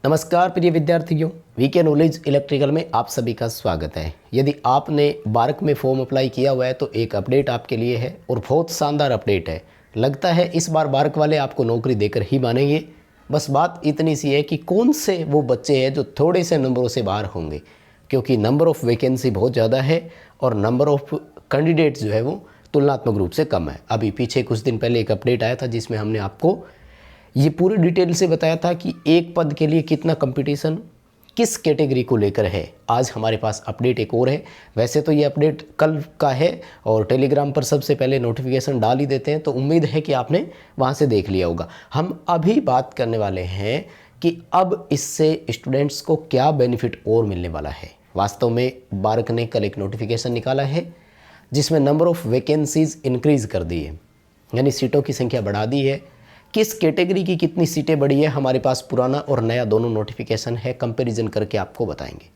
नमस्कार प्रिय विद्यार्थियों, वीके नॉलेज इलेक्ट्रिकल में आप सभी का स्वागत है। यदि आपने बारक में फॉर्म अप्लाई किया हुआ है तो एक अपडेट आपके लिए है और बहुत शानदार अपडेट है। लगता है इस बार बारक वाले आपको नौकरी देकर ही मानेंगे। बस बात इतनी सी है कि कौन से वो बच्चे हैं जो थोड़े से नंबरों से बाहर होंगे, क्योंकि नंबर ऑफ़ वैकेंसी बहुत ज़्यादा है और नंबर ऑफ़ कैंडिडेट्स जो है वो तुलनात्मक रूप से कम है। अभी पीछे कुछ दिन पहले एक अपडेट आया था जिसमें हमने आपको ये पूरी डिटेल से बताया था कि एक पद के लिए कितना कंपटीशन किस कैटेगरी को लेकर है। आज हमारे पास अपडेट एक और है। वैसे तो ये अपडेट कल का है और टेलीग्राम पर सबसे पहले नोटिफिकेशन डाल ही देते हैं, तो उम्मीद है कि आपने वहाँ से देख लिया होगा। हम अभी बात करने वाले हैं कि अब इससे स्टूडेंट्स को क्या बेनिफिट और मिलने वाला है। वास्तव में बारक ने कल एक नोटिफिकेशन निकाला है जिसमें नंबर ऑफ़ वैकेंसीज़ इंक्रीज़ कर दी है, यानी सीटों की संख्या बढ़ा दी है। किस कैटेगरी की कितनी सीटें बढ़ी है, हमारे पास पुराना और नया दोनों नोटिफिकेशन है, कंपैरिजन करके आपको बताएंगे।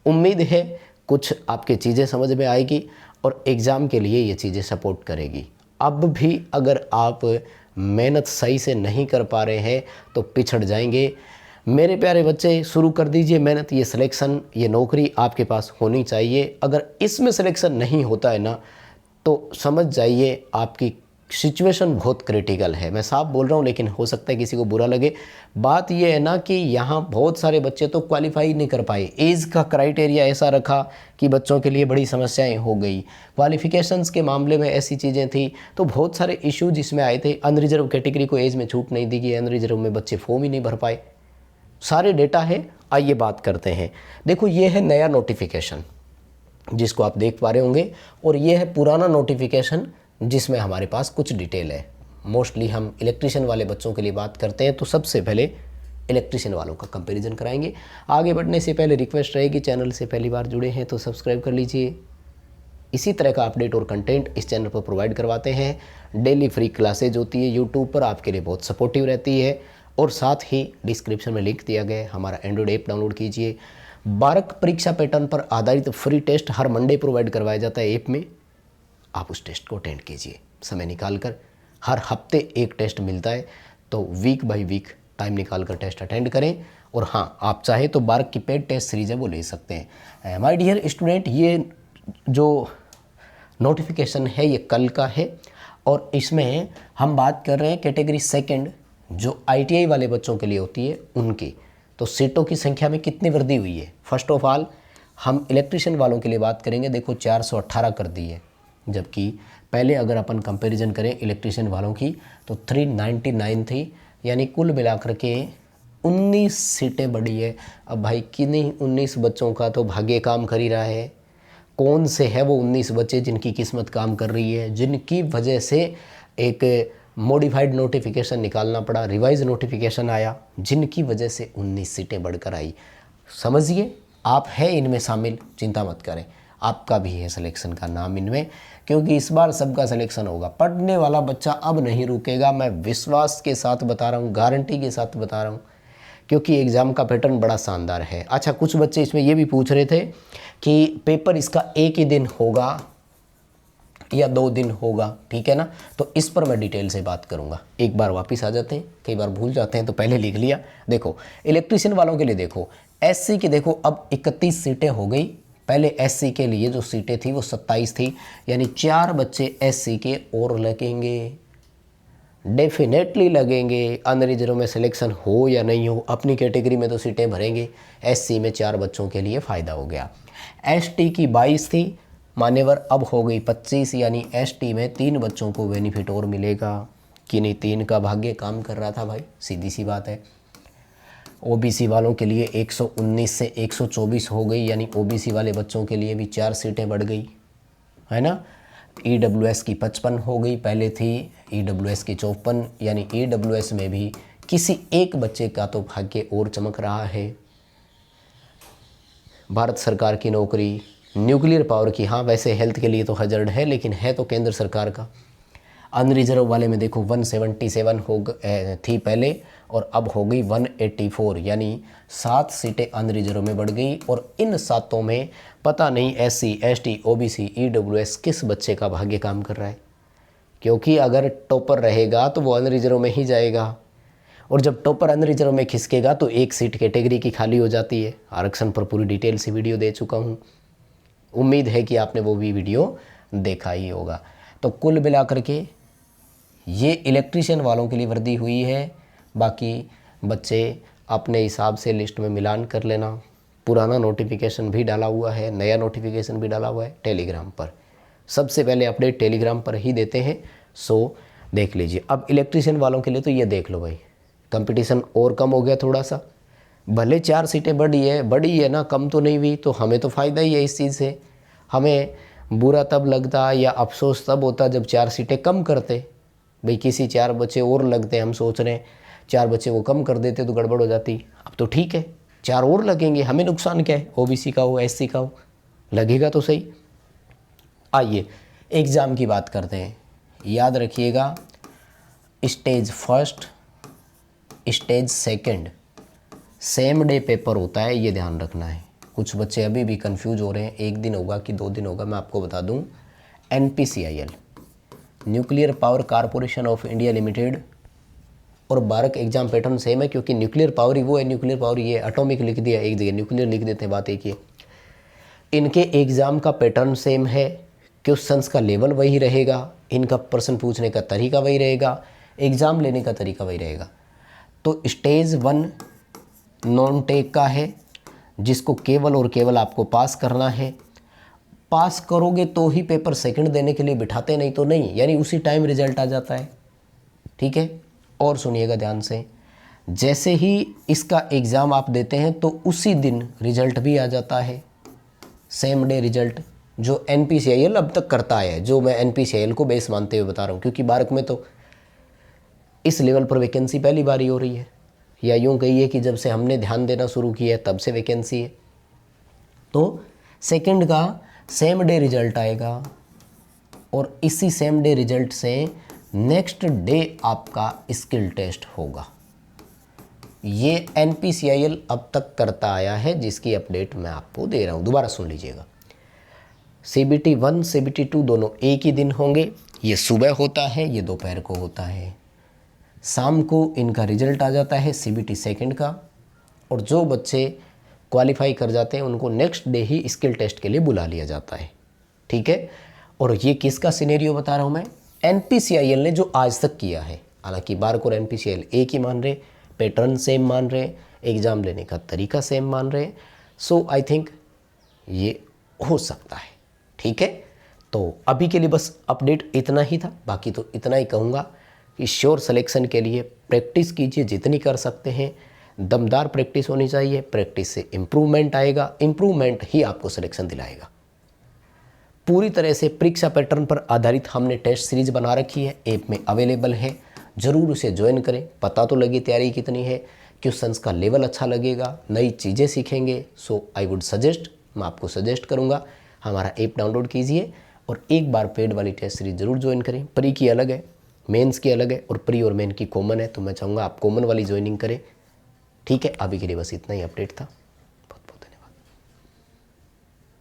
उम्मीद है कुछ आपके चीज़ें समझ में आएगी और एग्ज़ाम के लिए ये चीज़ें सपोर्ट करेगी। अब भी अगर आप मेहनत सही से नहीं कर पा रहे हैं तो पिछड़ जाएंगे। मेरे प्यारे बच्चे, शुरू कर दीजिए मेहनत। ये सिलेक्शन, ये नौकरी आपके पास होनी चाहिए। अगर इसमें सिलेक्शन नहीं होता है ना तो समझ जाइए आपकी सिचुएशन बहुत क्रिटिकल है। मैं साफ बोल रहा हूँ, लेकिन हो सकता है किसी को बुरा लगे। बात यह है ना कि यहाँ बहुत सारे बच्चे तो क्वालिफाई नहीं कर पाए। एज का क्राइटेरिया ऐसा रखा कि बच्चों के लिए बड़ी समस्याएं हो गई। क्वालिफिकेशंस के मामले में ऐसी चीज़ें थी, तो बहुत सारे इशू जिसमें आए थे। अनरिजर्व कैटेगरी को एज में छूट नहीं दी गई, अनरिजर्व में बच्चे फॉर्म ही नहीं भर पाए। सारे डेटा है, आइए बात करते हैं। देखो, ये है नया नोटिफिकेशन जिसको आप देख पा रहे होंगे, और ये है पुराना नोटिफिकेशन जिसमें हमारे पास कुछ डिटेल है। मोस्टली हम इलेक्ट्रिशियन वाले बच्चों के लिए बात करते हैं, तो सबसे पहले इलेक्ट्रिशियन वालों का कंपैरिजन कराएंगे। आगे बढ़ने से पहले रिक्वेस्ट रहेगी, चैनल से पहली बार जुड़े हैं तो सब्सक्राइब कर लीजिए। इसी तरह का अपडेट और कंटेंट इस चैनल पर प्रोवाइड करवाते हैं। डेली फ्री क्लासेज होती है यूट्यूब पर, आपके लिए बहुत सपोर्टिव रहती है। और साथ ही डिस्क्रिप्शन में लिंक दिया गया है, हमारा एंड्रॉइड ऐप डाउनलोड कीजिए। बारक परीक्षा पैटर्न पर आधारित फ्री टेस्ट हर मंडे प्रोवाइड करवाया जाता है ऐप में। आप उस टेस्ट को अटेंड कीजिए समय निकालकर। हर हफ्ते एक टेस्ट मिलता है, तो वीक बाय वीक टाइम निकालकर टेस्ट अटेंड करें। और हाँ, आप चाहे तो बारक की पेड टेस्ट सीरीज है वो ले सकते हैं। माय डियर स्टूडेंट, ये जो नोटिफिकेशन है ये कल का है और इसमें हम बात कर रहे हैं कैटेगरी सेकंड, जो आईटीआई वाले बच्चों के लिए होती है उनकी। तो सीटों की संख्या में कितनी वृद्धि हुई है। फर्स्ट ऑफ ऑल हम इलेक्ट्रिशियन वालों के लिए बात करेंगे। देखो, 418 कर दी है, जबकि पहले अगर अपन कंपैरिजन करें इलेक्ट्रिशियन वालों की तो 399 थी, यानी कुल मिलाकर के 19 सीटें बढ़ी है। अब भाई किन्हीं 19 बच्चों का तो भाग्य काम कर ही रहा है। कौन से है वो 19 बच्चे जिनकी किस्मत काम कर रही है, जिनकी वजह से एक मॉडिफाइड नोटिफिकेशन निकालना पड़ा, रिवाइज नोटिफिकेशन आया, जिनकी वजह से 19 सीटें बढ़कर आई। समझिए, आप हैं इनमें शामिल, चिंता मत करें, आपका भी है सिलेक्शन का नाम इनमें, क्योंकि इस बार सबका सिलेक्शन होगा। पढ़ने वाला बच्चा अब नहीं रुकेगा, मैं विश्वास के साथ बता रहा हूँ, गारंटी के साथ बता रहा हूँ, क्योंकि एग्ज़ाम का पैटर्न बड़ा शानदार है। अच्छा, कुछ बच्चे इसमें ये भी पूछ रहे थे कि पेपर इसका एक ही दिन होगा या 2 दिन होगा, ठीक है ना। तो इस पर मैं डिटेल से बात करूंगा। एक बार वापस आ जाते हैं, कई बार भूल जाते हैं तो पहले लिख लिया। देखो, इलेक्ट्रिशियन वालों के लिए देखो, एससी की देखो अब 31 सीटें हो गई। पहले एससी के लिए जो सीटें थी वो 27 थी, यानी 4 बच्चे एससी के और लगेंगे, डेफिनेटली लगेंगे। अनरिजर्व में सिलेक्शन हो या नहीं हो, अपनी कैटेगरी में तो सीटें भरेंगे। एससी में 4 बच्चों के लिए फ़ायदा हो गया। एसटी की 22 थी मान्यवर, अब हो गई 25, यानी एसटी में 3 बच्चों को बेनिफिट और मिलेगा। किन्हीं 3 का भाग्य काम कर रहा था भाई, सीधी सी बात है। ओबीसी वालों के लिए 119 से 124 हो गई, यानी ओबीसी वाले बच्चों के लिए भी 4 सीटें बढ़ गई, है ना। ईडब्ल्यूएस की 55 हो गई, पहले थी ईडब्ल्यूएस की 54, यानी ईडब्ल्यूएस में भी किसी एक बच्चे का तो भाग्य और चमक रहा है। भारत सरकार की नौकरी, न्यूक्लियर पावर की, हाँ वैसे हेल्थ के लिए तो हजर्ड है, लेकिन है तो केंद्र सरकार का। अनरिजर्व वाले में देखो 177 थी पहले और अब हो गई 184, यानी 7 सीटें अनरिजर्व में बढ़ गई। और इन 7 में पता नहीं एससी, एसटी, ओबीसी, ईडब्ल्यूएस किस बच्चे का भाग्य काम कर रहा है, क्योंकि अगर टॉपर रहेगा तो वो अनरिजर्व में ही जाएगा। और जब टॉपर अनरिजर्व में खिसकेगा तो एक सीट कैटेगरी की खाली हो जाती है। आरक्षण पर पूरी डिटेल से वीडियो दे चुका हूँ, उम्मीद है कि आपने वो भी वीडियो देखा ही होगा। तो कुल मिलाकर के ये इलेक्ट्रीशियन वालों के लिए वर्दी हुई है। बाकी बच्चे अपने हिसाब से लिस्ट में मिलान कर लेना। पुराना नोटिफिकेशन भी डाला हुआ है, नया नोटिफिकेशन भी डाला हुआ है टेलीग्राम पर। सबसे पहले अपडेट टेलीग्राम पर ही देते हैं, सो देख लीजिए। अब इलेक्ट्रीशियन वालों के लिए तो ये देख लो भाई, कंपटीशन और कम हो गया थोड़ा सा। भले 4 सीटें बड़ी है ना, कम तो नहीं हुई, तो हमें तो फ़ायदा ही है इस चीज़ से। हमें बुरा तब लगता या अफसोस तब होता जब 4 सीटें कम करते। भाई किसी 4 बच्चे और लगते, हम सोच रहे हैं 4 बच्चे वो कम कर देते तो गड़बड़ हो जाती। अब तो ठीक है, 4 और लगेंगे, हमें नुकसान क्या है? ओबीसी का हो, एससी का हो, लगेगा तो सही। आइए एग्ज़ाम की बात करते हैं। याद रखिएगा, stage first, stage second same day paper होता है, ये ध्यान रखना है। कुछ बच्चे अभी भी कंफ्यूज हो रहे हैं, 1 दिन होगा कि 2 दिन होगा। मैं आपको बता दूं, NPCIL nuclear power corporation of India limited और बारक एग्जाम पैटर्न सेम है, क्योंकि न्यूक्लियर पावर ही वो है, न्यूक्लियर पावर ये एटॉमिक लिख दिया एक जगह, न्यूक्लियर लिख देते हैं, बात एक ही है। इनके एग्ज़ाम का पैटर्न सेम है, क्वेश्चंस का लेवल वही रहेगा, इनका प्रश्न पूछने का तरीका वही रहेगा, एग्ज़ाम लेने का तरीका वही रहेगा। तो स्टेज 1 नॉन टेक का है, जिसको केवल और केवल आपको पास करना है। पास करोगे तो ही पेपर सेकंड देने के लिए बिठाते, नहीं तो नहीं, यानी उसी टाइम रिजल्ट आ जाता है। ठीक है, और सुनिएगा ध्यान से, जैसे ही इसका एग्ज़ाम आप देते हैं तो उसी दिन रिजल्ट भी आ जाता है, सेम डे रिजल्ट, जो NPCIL अब तक करता है, जो मैं NPCIL को बेस मानते हुए बता रहा हूँ, क्योंकि बारक में तो इस लेवल पर वैकेंसी पहली बार ही हो रही है, या यूँ कहिए कि जब से हमने ध्यान देना शुरू किया है तब से वैकेंसी है। तो सेकंड का सेम डे रिजल्ट आएगा और इसी सेम डे रिजल्ट से नेक्स्ट डे आपका स्किल टेस्ट होगा। ये NPCIL अब तक करता आया है, जिसकी अपडेट मैं आपको दे रहा हूँ। दोबारा सुन लीजिएगा, CBT 1 CBT 2 दोनों एक ही दिन होंगे। ये सुबह होता है, ये दोपहर को होता है। शाम को इनका रिजल्ट आ जाता है CBT सेकंड का, और जो बच्चे क्वालिफाई कर जाते हैं उनको नेक्स्ट डे ही स्किल टेस्ट के लिए बुला लिया जाता है। ठीक है, और ये किसका सिनेरियो बता रहा हूँ मैं? NPCIL ने जो आज तक किया है। हालांकि बारक और NPCIL एक ही मान रहे, पैटर्न सेम मान रहे, एग्ज़ाम लेने का तरीका सेम मान रहे, सो आई थिंक ये हो सकता है। ठीक है, तो अभी के लिए बस अपडेट इतना ही था। बाकी तो इतना ही कहूँगा कि श्योर सिलेक्शन के लिए प्रैक्टिस कीजिए जितनी कर सकते हैं, दमदार प्रैक्टिस होनी चाहिए। प्रैक्टिस से इम्प्रूवमेंट आएगा, इम्प्रूवमेंट ही आपको सिलेक्शन दिलाएगा। पूरी तरह से परीक्षा पैटर्न पर आधारित हमने टेस्ट सीरीज बना रखी है, ऐप में अवेलेबल है, ज़रूर उसे ज्वाइन करें। पता तो लगे तैयारी कितनी है, क्वेश्चंस का लेवल अच्छा लगेगा, नई चीज़ें सीखेंगे। सो आई वुड सजेस्ट, मैं आपको सजेस्ट करूँगा, हमारा ऐप डाउनलोड कीजिए और एक बार पेड वाली टेस्ट सीरीज ज़रूर ज्वाइन करें। प्री की अलग है, मेंस की अलग है, और प्री और मेन की कॉमन है, तो मैं चाहूँगा आप कॉमन वाली ज्वाइनिंग करें। ठीक है, अभी के लिए बस इतना ही अपडेट था।